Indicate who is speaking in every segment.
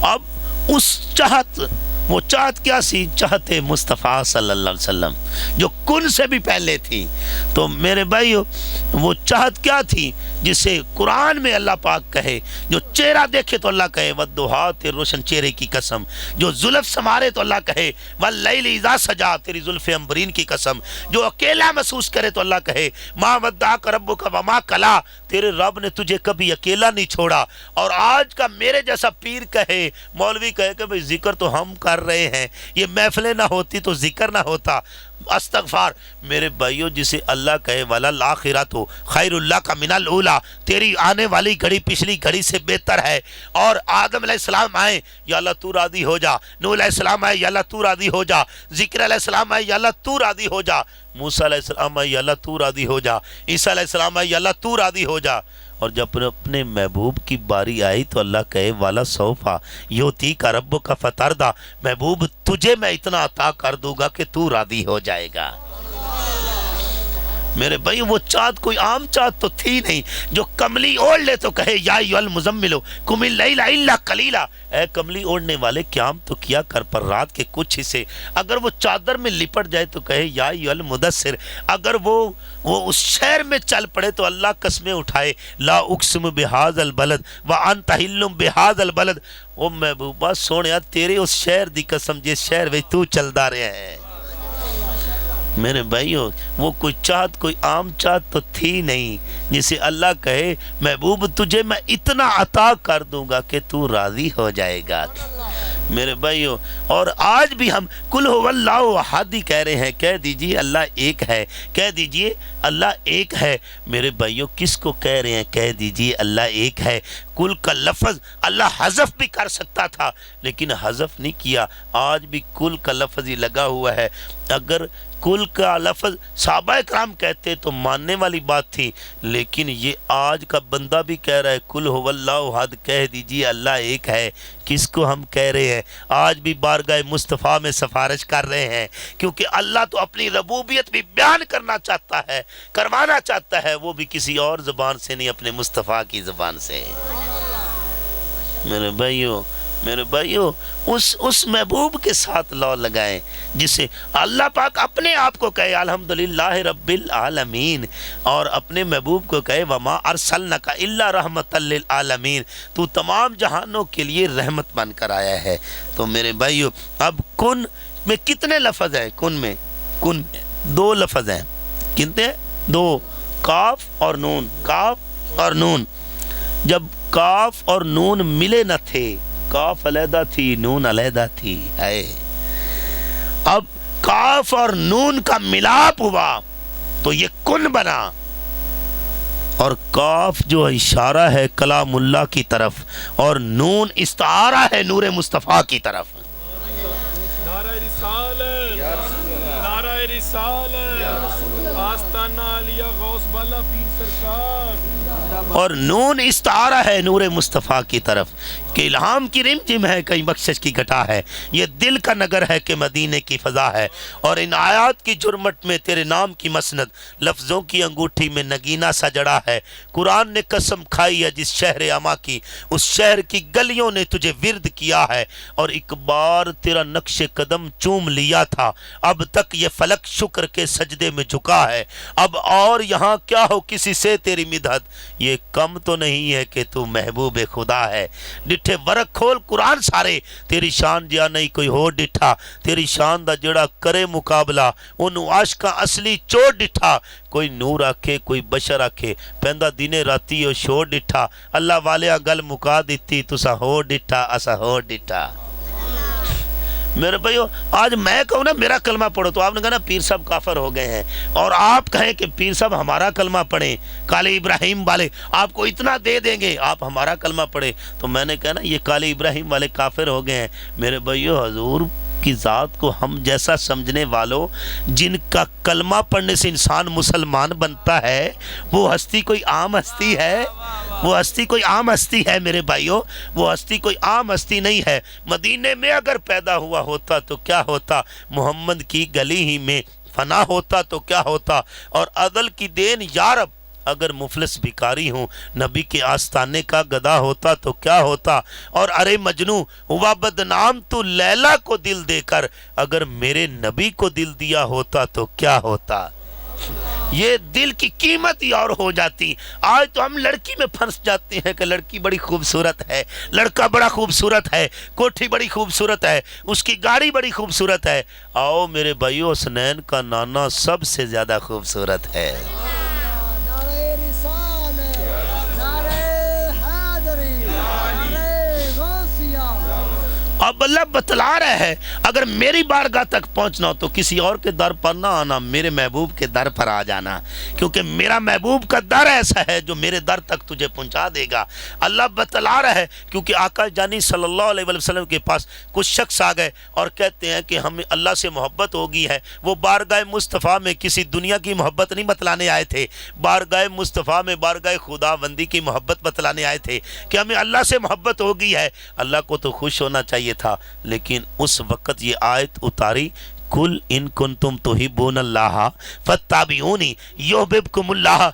Speaker 1: اب اس चाहत, وہ चाहत क्या सी, चाहते मुस्तफ़ा सल्लल्लाहु अलैहि वसल्लम जो कुन से भी पहले थी। तो मेरे भाइयों वो चाहत क्या थी जिसे कुरान में अल्लाह पाक कहे, जो चेहरा देखे तो अल्लाह कहे वद्दुहा, तेरे रोशन चेहरे की कसम, जो जुल्फ समारे तो अल्लाह कहे वल्लैल इज़ा सजा, तेरी जुल्फ़े अंबरीन की कसम, जो अकेला महसूस करे तो अल्लाह कहे मा वद्दाक रब्बुका वमा कला, तेरे रब ने तुझे कभी अकेला नहीं छोड़ा। और आज का मेरे जैसा पीर कहे, मौलवी कहे कि भाई जिक्र तो हम कर रहे हैं, ये महफिलें ना होती तो जिक्र ना होता, अस्तगफार। मेरे भाइयों जिसे अल्लाह कहे वाला लाखिरत हो खैरुल्लाह का मिनल ऊला, तेरी आने वाली घड़ी पिछली घड़ी से बेहतर है। और आदम अलैहिस्सलाम आए, या अल्लाह तू राजी हो जा, नूह अलैहिस्सलाम आए, या अल्लाह तू राजी हो जा, जिक्र अलैहिस्सलाम आए, या अल्लाह तू राजी हो जा, मूसा अलैहिस्सलाम आए, या अल्लाह तू राजी हो जा, ईसा अलैहिस्सलाम आए, या अल्लाह तू राजी हो जा। और जब अपने महबूब की बारी आई तो अल्लाह कहे वाला सौफा योती का रब्बु का फतरदा, महबूब तुझे मैं इतना अता कर दूंगा कि तू राजी हो जाएगा। मेरे भाई वो चाँद कोई आम चाँद तो थी नहीं जो कमली ओढ़ ले तो कहे या अय्युहल मुज़म्मिलो कुमिल लैला इल्ला कलीला, ए कमली ओढ़ने वाले क्याम तो किया कर पर रात के कुछ हिस्से। अगर वो चादर में लिपट जाए तो कहे या अय्युहल मुदस्सिर, अगर वो उस शहर में चल पड़े तो अल्लाह कसमें उठाए ला उक़सिमु बिहाज़ल बलद व अंत हिल्लुम बिहाज़ल बलद। ओ महबूबा सोनिया तेरे उस शहर दी कसम जिस शहर में तू चलदा रहा है। मेरे भाइयों वो कोई चाहत कोई आम चाहत तो थी नहीं जिसे अल्लाह कहे महबूब तुझे मैं इतना अता कर दूंगा कि तू राजी हो जाएगा। मेरे भाइयों और आज भी हम कुल हुवल्लाहु अहद ही कह रहे हैं, कह दीजिए अल्लाह एक है, कह दीजिए अल्लाह एक है। मेरे भाइयों किसको कह रहे हैं कह दीजिए अल्लाह एक है। कुल का लफ्ज़ अल्लाह हज़फ भी कर सकता था लेकिन हज़फ नहीं किया, आज भी कुल का लफ्ज़ ही लगा हुआ है। अगर कुल का लफ्ज़ सहाबा कराम कहते तो मानने वाली बात थी, लेकिन ये आज का बंदा भी कह रहा है कुल हुवल्लाहु अहद, कह दीजिए अल्लाह एक है। किसको हम कह रहे हैं? आज भी बारगाह मुस्तफ़ा में सिफारिश कर रहे हैं, क्योंकि अल्लाह तो अपनी रबूबियत भी बयान करना चाहता है, करवाना चाहता है, वो भी किसी और ज़बान से नहीं अपने मुस्तफ़ा की ज़बान से। मेरे भाइयों उस महबूब के साथ लौ लगाएं जिसे अल्लाह पाक अपने आप को कहे अल्हम्दुलिल्लाह रब्बिल आलमीन, और अपने महबूब को कहे वमा अरसलनाका इल्ला रहमतल लिल आलमीन, तू तमाम जहानों के लिए रहमत बनकर आया है। तो मेरे भाइयों अब कुन में कितने लफ्ज़ हैं? कुन में दो लफ्ज़ हैं। कितने? दो, काफ और नून। काफ और नून। जब काफ और नून मिले न थे, काफ अलहदा थी नून अलहदा थी, है अब काफ और नून का मिलाप हुआ तो ये कुन बना। और काफ जो इशारा है कलामुल्लाह की तरफ और नून इस्तारा है नूरे मुस्तफ़ा की तरफ।
Speaker 2: नारा रिसालत, नारा रिसालत, आस्ताना अलिया गौस बाला पीर सरकार।
Speaker 1: और नून इस्तारा है नूरे मुस्तफ़ा की तरफ कि इल्हाम की रिमझिम है कहीं बख्शिश की घटा है, ये दिल का नगर है कि मदीने की फ़ज़ा है। और इन आयात की जुर्मट में तेरे नाम की मसनद, लफ्ज़ों की अंगूठी में नगीना सा जड़ा है। कुरान ने कसम खाई है जिस शहर अमा की, उस शहर की गलियों ने तुझे विर्द किया है। और एक बार तेरा नक्श कदम चूम लिया था, अब तक ये फलक शुक्र के सजदे में झुका है। अब और यहाँ क्या हो किसी से तेरी मिदहत, ये कम तो नहीं है कि तू महबूब खुदा है। डिठे वरक खोल कुरान सारे, तेरी शान जिया नहीं कोई हो डिठा, तेरी शान दा जड़ा करे मुकाबला उन्हों आशका असली चोर डिठा। कोई नूर आखे कोई बशर आखे, पैंदा दिने राती ओ शोर डिठा, अल्लाह वाले गल मुका दिती तुसा हो डिठा असा हो डिठा। मेरे भाइयों आज मैं कहूँ ना मेरा कलमा पढ़ो तो आपने कहा ना पीर साहब काफर हो गए हैं, और आप कहें कि पीर साहब हमारा कलमा पढ़ें, काले इब्राहिम वाले आपको इतना दे देंगे, आप हमारा कलमा पढ़े, तो मैंने कहा ना ये काले इब्राहिम वाले काफिर हो गए हैं। मेरे भाइयों हजूर की ज़ात को हम जैसा समझने वालों, जिनका कलमा पढ़ने से इंसान मुसलमान बनता है, वो हस्ती कोई आम हस्ती है? वो हस्ती कोई आम हस्ती है मेरे भाइयों? वो हस्ती कोई आम हस्ती नहीं है। मदीने में अगर पैदा हुआ होता तो क्या होता, मोहम्मद की गली ही में फना होता तो क्या होता। और अदल की देन यारब, अगर मुफलिस भिखारी हूँ, नबी के आस्ताने का गदा होता तो क्या होता। और अरे मजनू हुआ बदनाम तू लैला को दिल देकर, अगर मेरे नबी को दिल दिया होता तो क्या होता। ये दिल की कीमत ही और हो जाती। आज तो हम लड़की में फंस जाते हैं कि लड़की बड़ी खूबसूरत है, लड़का बड़ा खूबसूरत है, कोठी बड़ी खूबसूरत है, उसकी गाड़ी बड़ी खूबसूरत है। आओ मेरे भाइयों, हसनैन का नाना सबसे ज्यादा खूबसूरत है।
Speaker 3: नारे रिसालत, नारे हैदरी, नारे गौसिया।
Speaker 1: अब अल्लाह बतला रहा है अगर मेरी बारगाह तक पहुंचना हो तो किसी और के दर पर ना आना, मेरे महबूब के दर पर आ जाना, क्योंकि मेरा महबूब का दर ऐसा है जो मेरे दर तक तुझे पहुंचा देगा। अल्लाह बतला रहा है क्योंकि आका जानी सल्लल्लाहु अलैहि वसल्लम के पास कुछ शख्स आ गए और कहते हैं कि हमें अल्लाह से मोहब्बत हो गई है। वो बारगाह मुस्तफ़ा में किसी दुनिया की मोहब्बत नहीं बतलाने आए थे, बारगाह मुस्तफ़ा में बारगाह खुदाबंदी की मोहब्बत बतलाने आए थे कि हमें अल्लाह से मोहब्बत हो गई है। अल्लाह को तो खुश होना चाहिए था, लेकिन उस वक्त ये आयत उतारी, कुल इन कुंतुम तुहिब्बूनल्लाह फत्ताबिऊनी युहिब्बुकुमुल्लाह।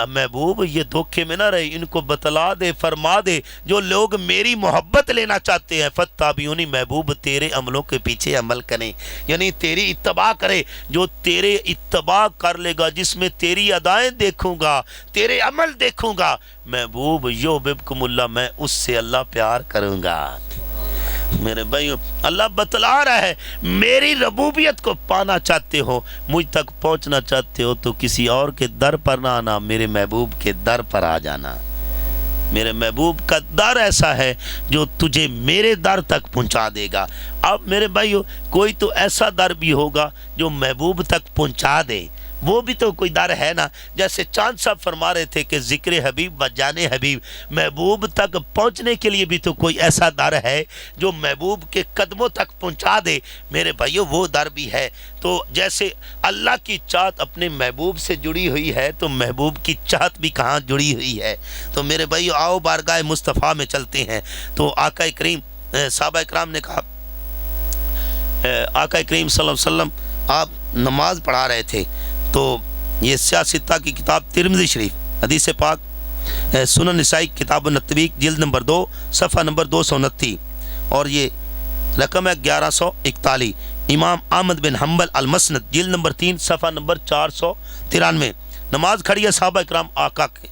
Speaker 1: महबूब ये धोखे में ना रहे, इनको बतला दे, फरमा दे, जो लोग मेरी मोहब्बत लेना चाहते हैं, फत्ताबिऊनी महबूब तेरे अमलों के पीछे अमल करें, यानी तेरी इत्तबा करे। जो तेरे इत्तबा कर लेगा, जिसमें तेरी अदाएं देखूंगा, तेरे अमल देखूंगा, महबूब युहिब्बुकुमुल्लाह, मैं उससे अल्लाह प्यार करूंगा। मेरे भाइयों, अल्लाह बतला रहा है मेरी रबूबियत को पाना चाहते हो, मुझ तक पहुंचना चाहते हो तो किसी और के दर पर ना आना, मेरे महबूब के दर पर आ जाना। मेरे महबूब का दर ऐसा है जो तुझे मेरे दर तक पहुंचा देगा। अब मेरे भाइयों, कोई तो ऐसा दर भी होगा जो महबूब तक पहुंचा दे, वो भी तो कोई दर है ना। जैसे चांद साहब फरमा रहे थे कि जिक्र हबीब व जाने हबीब, महबूब तक पहुंचने के लिए भी तो कोई ऐसा दर है जो महबूब के कदमों तक पहुंचा दे। मेरे भाइयों, वो दर भी है। तो जैसे अल्लाह की चाहत अपने महबूब से जुड़ी हुई है, तो महबूब की चाहत भी कहाँ जुड़ी हुई है। तो मेरे भाइयों, आओ बारगाह मुस्तफ़ा में चलते हैं। तो आका करीम, साहबा इकराम ने कहा, आका करीम सल्लल्लाहु अलैहि वसल्लम आप नमाज पढ़ा रहे थे, तो ये सियासिता की किताब तिरमिज़ी शरीफ हदीस पाक सुनन निसाई किताब नतवीक जिल्द नंबर 2 सफ़ा नंबर 229 और ये रकम है 1141। इमाम अहमद बिन हम्बल अल मसनद जिल्द नंबर 3 सफ़ा नंबर 493। नमाज खड़ी है, साहबा इकराम आका के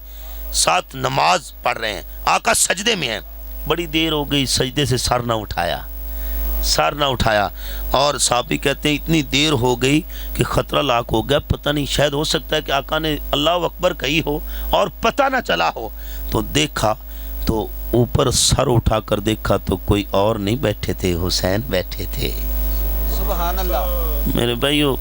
Speaker 1: साथ नमाज पढ़ रहे हैं, आका सजदे में हैं। बड़ी देर हो गई, सजदे से सर ना उठाया, सर ना उठाया। और साहबी कहते हैं इतनी देर हो गई कि ख़तरा लाक हो गया, पता नहीं, शायद हो सकता है कि आका ने अल्लाह अकबर कही हो और पता ना चला हो। तो देखा तो ऊपर सर उठाकर देखा तो कोई और नहीं बैठे थे, हुसैन बैठे थे।
Speaker 3: सुभान अल्लाह।
Speaker 1: मेरे भाइयों,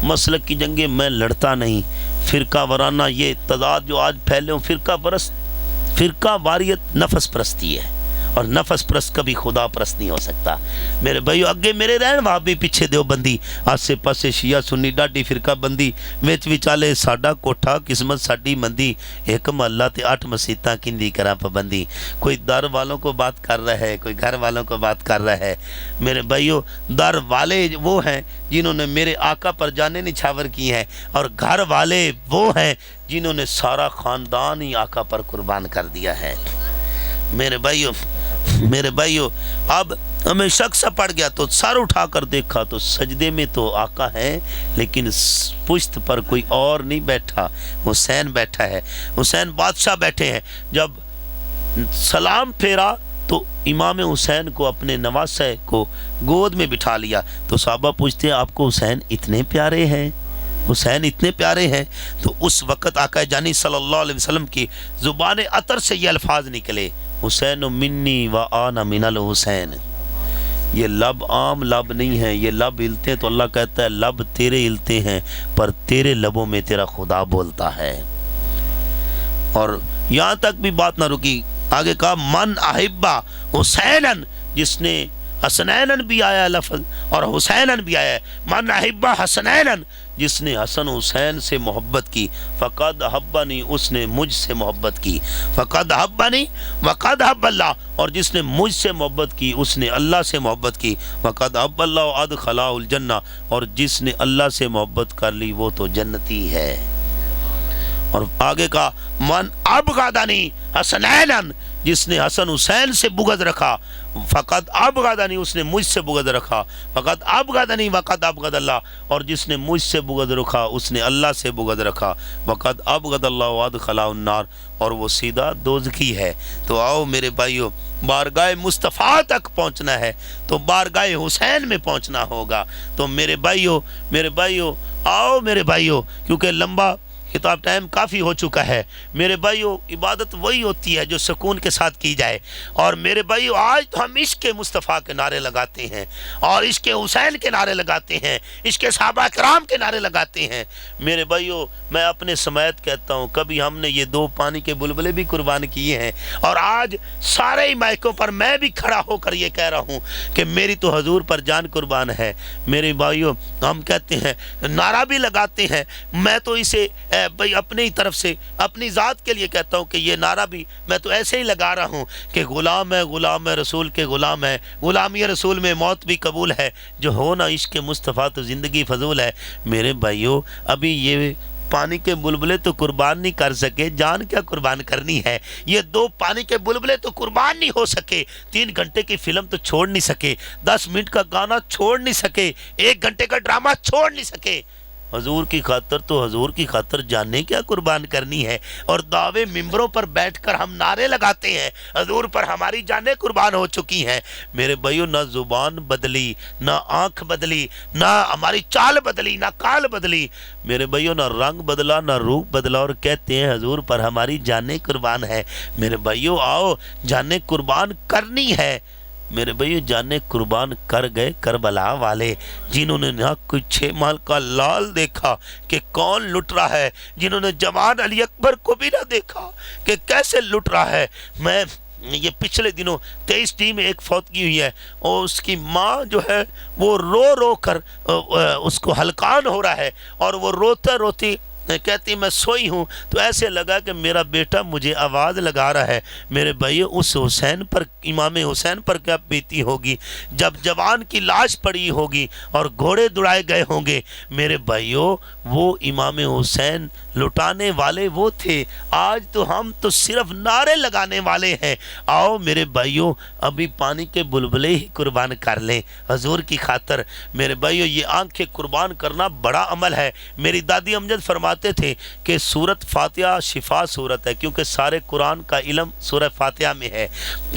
Speaker 1: मसलक की जंगे मैं लड़ता नहीं, फ़िरका वराना ये तजाद जो आज फैले हो, फ़िरका वारियत नफस परस्ती है और नफस परस्त कभी खुदा परस्त नहीं हो सकता। मेरे भाइयों, अगे मेरे रहन वाबी, पीछे देवबंदी, आसे पासे शिया सुन्नी डाडी फिरका बंदी, विच विचाले साडा कोठा किस्मत साडी मंदी, एक महल्ला ते 8 मसीतां किंदी करा पाबंदी। कोई दर वालों को बात कर रहा है, कोई घर वालों को बात कर रहा है। मेरे भाइयों, दर वाले वो हैं जिन्होंने मेरे आका पर जाने निछावर की हैं, और घर वाले वो हैं जिन्होंने सारा ख़ानदान ही आका पर कुर्बान कर दिया है। मेरे भाइयों, अब हमें शक सा पड़ गया तो सर उठाकर देखा तो सजदे में तो आका है, लेकिन पुश्त पर कोई और नहीं बैठा, हुसैन बैठा है, हुसैन बादशाह बैठे हैं। जब सलाम फेरा तो इमाम हुसैन को, अपने नवासे को गोद में बिठा लिया। तो साहबा पूछते हैं आपको हुसैन इतने प्यारे हैं, हुसैन इतने प्यारे हैं। तो उस वक़्त आका जानी सल्लल्लाहु अलैहि वसल्लम की ज़ुबान अतर से ये अल्फाज निकले, हुसैन मिन्नी व आना मिनल हुसैन। ये लब आम लब नहीं है, ये लब हिलते हैं तो अल्लाह कहता है लब तेरे हिलते हैं, पर तेरे लबों में तेरा खुदा बोलता है। और यहाँ तक भी बात ना रुकी, आगे कहा मन अहिब्बा हुसैनन, जिसने हसनैनन भी आया लफ्ज़ और हुसैनन भी आया है। मन अहिब्बा हसनैनन, जिसने हसन हुसैन से मोहब्बत की, फ़क़द हब्बनी, उसने मुझसे मोहब्बत की। फ़क़द हब्बनी वक़द हब्बल्लाह, और जिसने मुझसे मोहब्बत की उसने अल्लाह से मोहब्बत की। फ़क़द हब्बल्लाह अदखलाहुल जन्ना, और जिसने अल्लाह से मोहब्बत कर ली वो तो जन्नती है। اور آگے کا من ابغضنی حسنین، جس نے حسن حسین سے بغض رکھا، فقط ابغضنی، اس نے مجھ سے بغض رکھا، فقط ابغضنی وقد ابغض اللہ، اور جس نے مجھ سے بغض رکھا اس نے اللہ سے بغض رکھا، وقد ابغض اللہ وادخلہ النار، اور وہ سیدھا دوزخی ہے۔ تو آؤ میرے بھائیو، بارگاہ مصطفیٰ تک پہنچنا ہے تو بارگاہ حسین میں پہنچنا ہوگا۔ تو میرے بھائیو آؤ میرے بھائیو، کیونکہ لمبا خطاب ٹائم کافی ہو چکا ہے میرے بھائیو، عبادت وہی ہوتی ہے جو سکون کے ساتھ کی جائے۔ اور میرے بھائیو آج تو ہم عشق مصطفیٰ کے نعرے لگاتے ہیں اور عشق حسین کے نعرے لگاتے ہیں، عشق صحابہ کرام کے نعرے لگاتے ہیں۔ میرے بھائیو میں اپنے سمیت کہتا ہوں، کبھی ہم نے یہ 2 پانی کے بلبلے بھی قربان کیے ہیں، اور آج سارے ہی مائکوں پر میں بھی کھڑا ہو کر یہ کہہ رہا ہوں کہ میری تو حضور پر جان قربان ہے۔ میرے بھائیو ہم کہتے ہیں، نعرہ بھی لگاتے ہیں، میں تو اسے بھائی اپنی طرف سے اپنی ذات کے لیے کہتا ہوں کہ یہ نعرہ بھی میں تو ایسے ہی لگا رہا ہوں کہ غلام ہے رسول کے غلام ہے، غلامی رسول میں موت بھی قبول ہے، جو ہو نہ عشق مصطفیٰ تو زندگی فضول ہے۔ میرے بھائیو ابھی یہ پانی کے بلبلے تو قربان نہیں کر سکے، جان کیا قربان کرنی ہے؟ یہ 2 پانی کے بلبلے تو قربان نہیں ہو سکے، 3 گھنٹے کی فلم تو چھوڑ نہیں سکے، 10 منٹ کا گانا چھوڑ نہیں سکے، 1 گھنٹے کا ڈرامہ چھوڑ نہیں سکے۔ حضور کی خاطر تو حضور کی خاطر جانیں کیا قربان کرنی ہے؟ اور دعوے ممبروں پر بیٹھ کر ہم نعرے لگاتے ہیں، حضور پر ہماری جانیں قربان ہو چکی ہیں۔ میرے بھائیو نہ زبان بدلی، نہ آنکھ بدلی، نہ ہماری چال بدلی، نہ کال بدلی، میرے بھائیو نہ رنگ بدلا، نہ روپ بدلا، اور کہتے ہیں حضور پر ہماری جانیں قربان ہے۔ میرے بھائیو آؤ جانیں قربان کرنی ہے۔ میرے بھائیو جانیں قربان کر گئے کربلا والے، جنہوں نے نہ کوئی 6 مال کا لال دیکھا کہ کون لٹ رہا ہے، جنہوں نے جوان علی اکبر کو بھی نہ دیکھا کہ کیسے لٹ رہا ہے۔ میں یہ پچھلے دنوں 23 میں ایک فوتگی ہوئی ہے، اور اس کی ماں جو ہے وہ رو کر اس کو ہلکان ہو رہا ہے، اور وہ روتا روتی کہتی میں سوئی ہوں، تو ایسے لگا کہ میرا بیٹا مجھے آواز لگا رہا ہے۔ میرے بھائیو اس حسین پر، امام حسین پر کیا بیتی ہوگی جب جوان کی لاش پڑی ہوگی اور گھوڑے دوڑائے گئے ہوں گے۔ میرے بھائیو وہ امام حسین لٹانے والے وہ تھے، آج تو ہم تو صرف نعرے لگانے والے ہیں۔ آؤ میرے بھائیو ابھی پانی کے بلبلے ہی قربان کر لیں حضور کی خاطر۔ میرے بھائیو یہ آنکھیں قربان کرنا بڑا عمل ہے۔ میری دادی امجد فرماتے تھے کہ سورت فاتحہ شفا سورت ہے، کیونکہ سارے قرآن کا علم سورہ فاتحہ میں ہے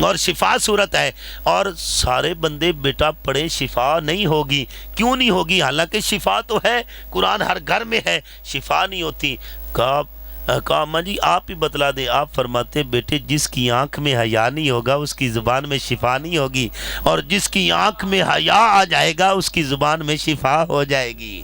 Speaker 1: اور شفا سورت ہے، اور سارے بندے بیٹا پڑھے شفا نہیں ہوگی۔ کیوں نہیں ہوگی؟ حالانکہ شفا تو ہے، قرآن ہر گھر میں ہے، شفا نہیں ہوتی۔ کہا ماں جی آپ ہی بتلا دیں۔ آپ فرماتے بیٹے جس کی آنکھ میں حیا نہیں ہوگا اس کی زبان میں شفا نہیں ہوگی، اور جس کی آنکھ میں حیا آ جائے گا اس کی زبان میں شفا ہو جائے گی۔